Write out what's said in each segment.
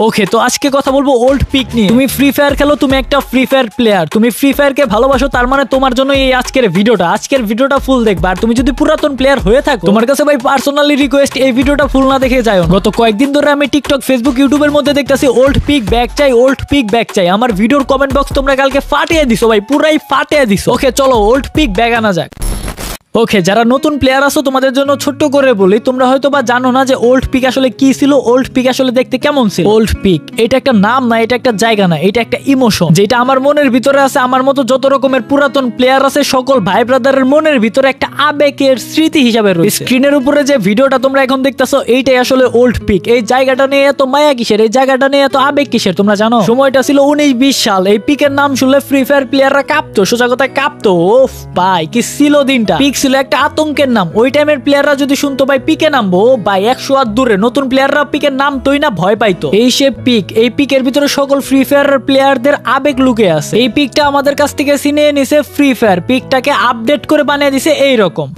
ওকে, তো আজকে কথা বলবো ওল্ড পিক নিয়ে। তুমি ফ্রি ফায়ার খেলো, তুমি একটা ফ্রি ফায়ার প্লেয়ার, তুমি ফ্রি ফায়ারকে ভালোবাসো, তার মানে তোমার জন্য এই আজকের ভিডিওটা ফুল দেখবা। আর তুমি যদি পুরাতন প্লেয়ার হয়ে থাকো, তোমার কাছে ভাই পার্সোনালি রিকোয়েস্ট, এই ভিডিওটা ফুল না দেখে যাও। গত কয়েকদিন ধরে আমি টিকটক, ফেসবুক, ইউটিউবের মধ্যে দেখতেছি ওল্ড পিক ব্যাক চাই, ওল্ড পিক ব্যাক চাই। আমার ভিডিওর কমেন্ট বক্স তোমরা কালকে ফাটিয়ে দিছো ভাই, পুরাই ফাটিয়ে দিছো। ওকে চলো ওল্ড পিক ব্যাক আনা যাক। ওকে, যারা নতুন প্লেয়ার আছো তোমাদের জন্য ছোট্ট করে বলি, তোমরা হয়তো বা জানো না যে ওল্ড পিক আসলে কি ছিল, ওল্ড পিক আসলে দেখতে কেমন ছিল। ওল্ড পিক এটা একটা নাম না, এটা একটা জায়গা না, এটা একটা ইমোশন, যেটা আমার মনের ভিতরে আছে। আমার মতো যত রকমের পুরাতন প্লেয়ার আছে সকল ভাই ব্রাদারের মনের ভিতরে একটা আবেগের স্মৃতি হিসাবে রয়েছে। স্ক্রিনের উপরে যে ভিডিওটা তোমরা এখন দেখতেছো এইটাই আসলে ওল্ড পিক। এই জায়গাটা নিয়ে এত মায়া কিসের, এই জায়গাটা নিয়ে এত আবেগ কিসের তোমরা জানো? সময়টা ছিল 19-20 সাল। এই পিকের নাম শুনলে ফ্রি ফায়ার প্লেয়াররা কাঁপতো, সোজা কথায় কাঁপতো। ওফ ভাই কি ছিল দিনটা। পিক ছিল একটা আতঙ্কের নাম। ওই টাইমের প্লেয়াররা যদি শুনতো ভাই পিকে নামবো, ভাই 100 হাত দূরে নতুন প্লেয়াররা পিকের নামতোই না, ভয় পাইতো। এই সে পিক, এই পিকের ভিতরে সকল ফ্রি ফায়ার প্লেয়ারদের আবেগ লুকে আছে। এই পিকটা আমাদের কাছ থেকে ছিনিয়ে নিছে ফ্রি ফায়ার, পিকটাকে আপডেট করে বানিয়ে দিছে এইরকম।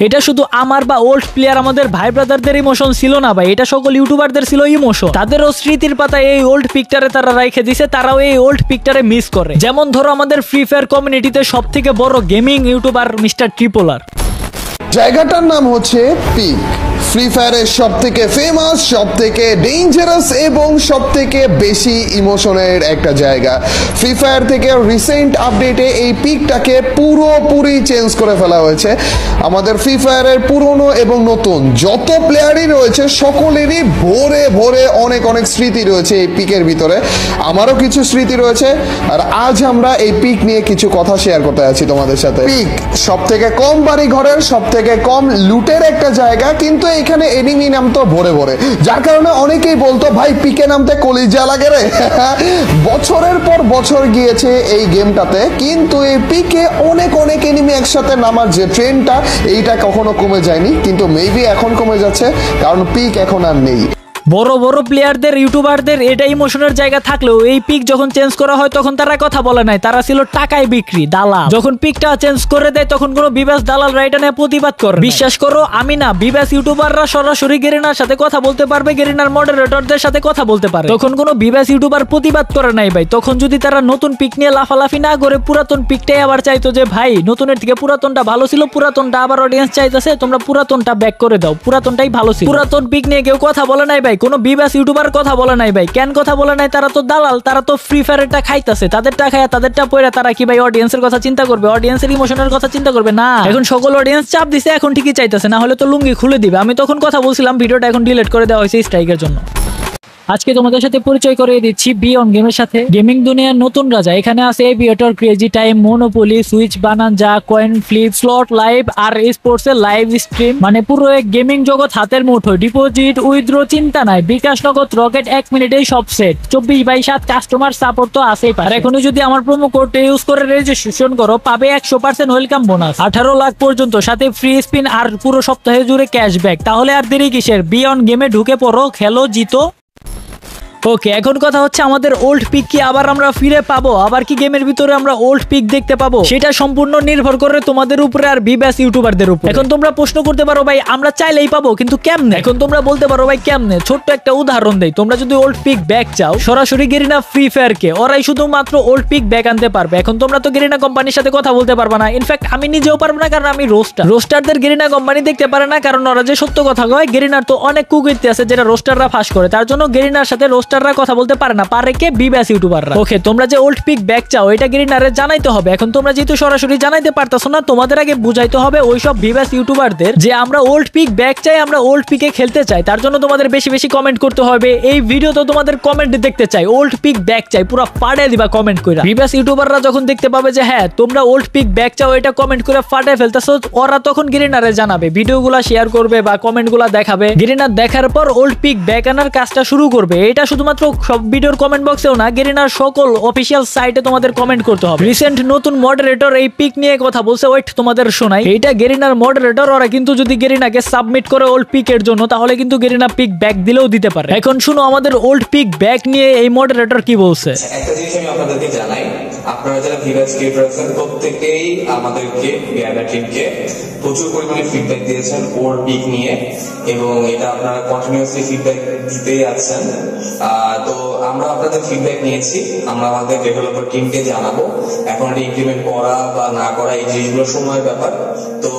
এটা শুধু আমার বা ওল্ড প্লেয়ার আমাদের ভাই ব্রাদারদের ইমোশন ছিল না ভাই, এটা সকল ইউটিউবারদের ছিল ইমোশন। তাদেরও স্মৃতির পাতায় এই ওল্ড পিকটারে তারা রেখে দিছে, তারাও এই ওল্ড পিকটারে মিস করে। যেমন ধরো আমাদের ফ্রি ফায়ার কমিউনিটিতে সব থেকে বড় গেমিং ইউটিউবার মিস্টার ট্রিপলার। জায়গাটার নাম হচ্ছে পিক। ফ্রি ফায়ারের সব থেকে ফেমাস, সব থেকে ডেঞ্জারাস এবং সব থেকে বেশি ইমোশনের একটা জায়গা। ফ্রি ফায়ার থেকে রিসেন্ট আপডেটে এই পিকটাকে পুরোপুরি চেঞ্জ করে ফেলা হয়েছে। আমাদের ফ্রি ফায়ারের পুরনো এবং নতুন যত প্লেয়ারই রয়েছে সকলেরই ভরে ভরে অনেক অনেক স্মৃতি রয়েছে এই পিকের ভিতরে। আমারও কিছু স্মৃতি রয়েছে, আর আজ আমরা এই পিক নিয়ে কিছু কথা শেয়ার করতে যাচ্ছি তোমাদের সাথে। পিক সব থেকে কম বাড়ি ঘরের, সব থেকে কম লুটের একটা জায়গা, কিন্তু এখানে এনিমি নামতো ভরে ভরে, যার কারণে অনেকেই বলতো ভাই পিকে নামতে কলিজা লাগে রে। বছরের পর বছর গিয়েছে এই গেমটাতে, কিন্তু এই পিকে অনেক অনেক এনিমি একসাথে নামার যে ট্রেন্ডটা, এইটা কখনো কমে যায়নি, কিন্তু মেবি এখন কমে যাচ্ছে, কারণ পিক এখন আর নেই। বড় বড় প্লেয়ারদের, ইউটিউবারদের এটা ইমোশনের জায়গা থাকলেও এই পিক যখন চেঞ্জ করা হয় তখন তারা কথা বলে নাই, তারা ছিল টাকায় বিক্রি, দালাল। যখন পিকটা চেঞ্জ করে দেয় তখন কোনো বিবাস দালাল রাইটা নিয়ে প্রতিবাদ করে। বিশ্বাস করো আমি না, বিবাস ইউটিউবাররা সরাসরি গেরিনার সাথে কথা বলতে পারবে, গেরিনার মডারেটরদের সাথে কথা বলতে পারে, তখন কোনো বিবাস ইউটিউবার প্রতিবাদ করে নাই ভাই। তখন যদি তারা নতুন পিক নিয়ে লাফালাফি না করে পুরাতন পিকটাই আবার চাইতো যে ভাই নতুনের থেকে পুরাতনটা ভালো ছিল, পুরাতনটা আবার অডিয়েন্স চাইতেছে, তোমরা পুরাতনটা ব্যাক করে দাও, পুরাতনটাই ভালো ছিল। পুরাতন পিক নিয়ে কেউ কথা বলে নাই ভাই, কোনো বিবাস ইউটিউবার কথা বলে নাই ভাই। কেন কথা বলে নাই? তারা তো দালাল, তারা তো ফ্রি ফায়ারটা খাইতেছে, তাদেরটা খায়া তাদেরটা পয়রা তারা কি ভাই অডিয়েন্সের কথা চিন্তা করবে, অডিয়েন্সের ইমোশনের কথা চিন্তা করবে না। এখন সকল অডিয়েন্স চাপ দিছে, এখন ঠিকই চাইতেছে, না হলে তো লুঙ্গি খুলে দিবে। আমি তখন কথা বলছিলাম, ভিডিওটা এখন ডিলিট করে দেওয়া হয়েছে স্ট্রাইকের জন্য। আজকে তোমাদের সাথে পরিচয় করিয়ে দিচ্ছি বিয়ন্ড গেমের সাথে, গেমিং দুনিয়ার নতুন রাজা। এখানে আছে aviator, crazy time, monopoly, switch, bonanza, coin flip, slot live আর স্পোর্টস এর লাইভ স্ট্রিম, মানে পুরো এক গেমিং জগৎ হাতের মুঠোয়। ডিপোজিট, উইথড্র চিন্তা নাই, বিকাশ নগদ, রকেট 1 মিনিটেই সব সেট, 24/7 কাস্টমার সাপোর্ট তো আছেই। আর এখনই যদি আমার প্রোমো কোড ইউজ করে রেজিস্ট্রেশন করো পাবে 100% ওয়েলকাম বোনাস, 18 লাখ পর্যন্ত, সাথে ফ্রি স্পিন আর পুরো সপ্তাহে জুড়ে ক্যাশব্যাক। তাহলে আর দেরি কিসের, বিয়ন্ড গেমে ঢুকে পড়ো, খেলো, জিতো। ওকে, এখন কথা হচ্ছে আমাদের ওল্ড পিক কি আবার আমরা ফিরে পাবো? আবার কি গেমের ভিতরে আমরা ওল্ড পিক দেখতে পাবো? সেটা সম্পূর্ণ নির্ভর করে তোমাদের উপরে আর বিবাস ইউটিউবারদের উপর। এখন তোমরা প্রশ্ন করতে পারো ভাই আমরা চাইলেই পাবো, কিন্তু কেমনে? এখন তোমরা বলতে পারো ভাই কেমনে? ছোট্ট একটা উদাহরণ দেই। তোমরা যদি ওল্ড পিক ব্যাক চাও, সরাসরি গেরিনা ফ্রি ফায়ার কে, ওরাই শুধুমাত্র ওল্ড পিক ব্যাক আনতে পারবে। এখন তোমরা তো গেরিনা কোম্পানির সাথে কথা বলতে পারবে না, ইনফ্যাক্ট আমি নিজেও পারবো না, কারণ আমি রোস্টারদের গেরিনা কোম্পানি দেখতে পারে না, কারণ ওরা যে সত্য কথা কয়, গেরিনার তো অনেক কুকীর্তি আছে যেটা রোস্টাররা ফাঁস করে, তার জন্য গেরিনার সাথে রোস্টাররা কথা বলতে পারে না, পারে কে? বিবাস ইউটিউবাররা। ওকে, তোমরা যে ওল্ড পিক ব্যাক চাও এটা গেরিনারে জানাইতে হবে। এখন তোমরা যেহেতু সরাসরি জানাইতে পারতাছো না, তোমাদের আগে বুঝাইতে হবে ওইসব বিবাস ইউটিউবারদের যে আমরা ওল্ড পিক ব্যাক চাই, আমরা ওল্ড পিকে খেলতে চাই। তার জন্য তোমাদের বেশি বেশি কমেন্ট করতে হবে। এই ভিডিওতে তোমাদের কমেন্ট দেখতে চাই, ওল্ড পিক ব্যাক চাই, পুরো ফাটায় দিবা কমেন্ট কইরা। বিবাস ইউটিউবাররা যখন দেখতে পাবে যে হ্যাঁ তোমরা ওল্ড পিক ব্যাক চাও, এটা কমেন্ট করে ফাটায় ফেলতেছো, ওরা তখন গেরিনারে জানাবে, ভিডিওগুলা শেয়ার করবে বা কমেন্টগুলা দেখাবে। গেরিনার দেখার পর ওল্ড পিক ব্যাক আনার কাজটা শুরু করবে। এটা শুধুমাত্র সব ভিডিওর কমেন্ট বক্সেও না, গেরিনার সকল অফিসিয়াল সাইটে তোমাদের কমেন্ট করতে হবে। রিসেন্ট নতুন মডারেটর এই পিক নিয়ে কথা বলছে, ওয়েট তোমাদের শোনাই। এইটা গেরিনার মডারেটর, ওরা কিন্তু যদি গেরিনাকে সাবমিট করে ওল্ড পিকের জন্য, তাহলে কিন্তু গেরিনা পিক ব্যাক দিলেও দিতে পারে। এখন শুনো আমাদের ওল্ড পিক ব্যাক নিয়ে এই মডারেটর কি বলছে। একটা জিনিস আমি আপনাদেরকে জানাই, আপনারা যারা ভিভাস ক্রিয়েটর আছেন প্রত্যেকেই আমাদেরকে বিয়ানা টিমকে প্রচুর পরিমাণে ফিডব্যাক দিয়েছেন ওর পিক নিয়ে, এবং এটা আপনারা কন্টিনিউয়াসলি ফিডব্যাক দিতেই আছেন। তো আমরা আপনাদের ফিডব্যাক নিয়েছি, আমরা আমাদের ডেভেলপার টিমকে জানাবো। এখন এটা ইমপ্লিমেন্ট করা বা না করা এই জিনিসগুলো সময়ের ব্যাপার। তো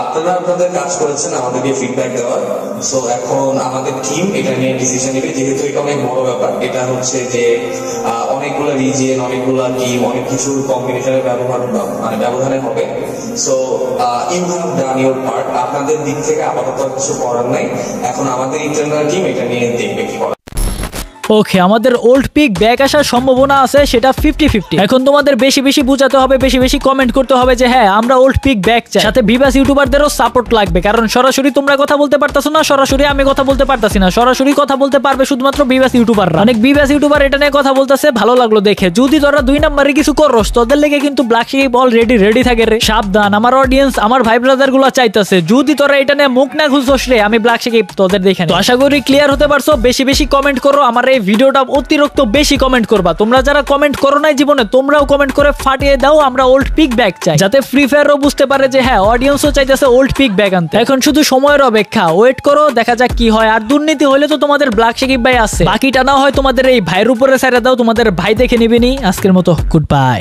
আপনারা আপনাদের কাজ করেছেন আমাদেরকে ফিডব্যাক দেওয়ার। সো এখন আমাদের টিম এটা নিয়ে ডিসিশন নেবে, যেহেতু এটা অনেক বড় ব্যাপার। এটা হচ্ছে যে অনেকগুলো রিজিয়ন, অনেকগুলো টিম, অনেক কিছুর কম্বিনেশনের ব্যবধানে হবে। So you have done your part. আপনাদের দিক থেকে আপাতত কিছু করার নাই, এখন আমাদের ইন্টারনাল টিম এটা নিয়ে দেখবে কি করা। ওকে, আমাদের ওল্ড পিক ব্যাক আসার সম্ভাবনা আছে, সেটা 50-50। এখন তোমাদের বেশি বেশি বুঝাতে হবে, বেশি বেশি কমেন্ট করতে হবে যে হ্যাঁ আমরা ওল্ড পিক ব্যাক চাই। সাথে ভিভাস ইউটিউবারদেরও সাপোর্ট লাগবে, কারণ সরাসরি তোমরা কথা বলতে পারতাছো না, সরাসরি আমি কথা বলতে পারতাছি না। সরাসরি কথা বলতে পারবে শুধুমাত্র ভিভাস ইউটিউবাররা। অনেক ভিভাস ইউটিউবার এটা নিয়ে কথা বলতেছে, ভালো লাগলো দেখে। যদি তোরা 2 নম্বরে কিছু করস, তোদের লেগে কিন্তু ব্ল্যাক শিপ অলরেডি রেডি থাকে রে। সাবধান, আমার অডিয়েন্স, আমার ভাই ব্রাদার গুলো চাইতেছে, যদি তোরা এটা নিয়ে মুখ না খুলছস রে, আমি ব্ল্যাক শিপ তোদের দেখে। তো আশা করি ক্লিয়ার হতে পারছো। বেশি বেশি কমেন্ট করো, আমার এই ভিডিওটা অতিরিক্ত বেশি কমেন্ট করবা। তোমরা যারা কমেন্ট করো নাই জীবনে, তোমরাও কমেন্ট করে ফাটিয়ে দাও আমরা ওল্ড পিক ব্যাক চাই, যাতে ফ্রি ফায়ারও বুঝতে পারে যে হ্যাঁ অডিয়েন্সও চাইতেছে ওল্ড পিক ব্যাক আনতে। এখন শুধু সময়ের অপেক্ষা, ওয়েট করো, দেখা যাক কি হয়। আর দুর্নীতি হলে তো তোমাদের ব্ল্যাক শিপ ভাই আছে, বাকিটা না হয় তোমাদের এই ভাইয়ের উপরে ছেড়ে দাও, তোমাদের ভাই দেখে নিবেনি। আজকের মতো গুড বাই।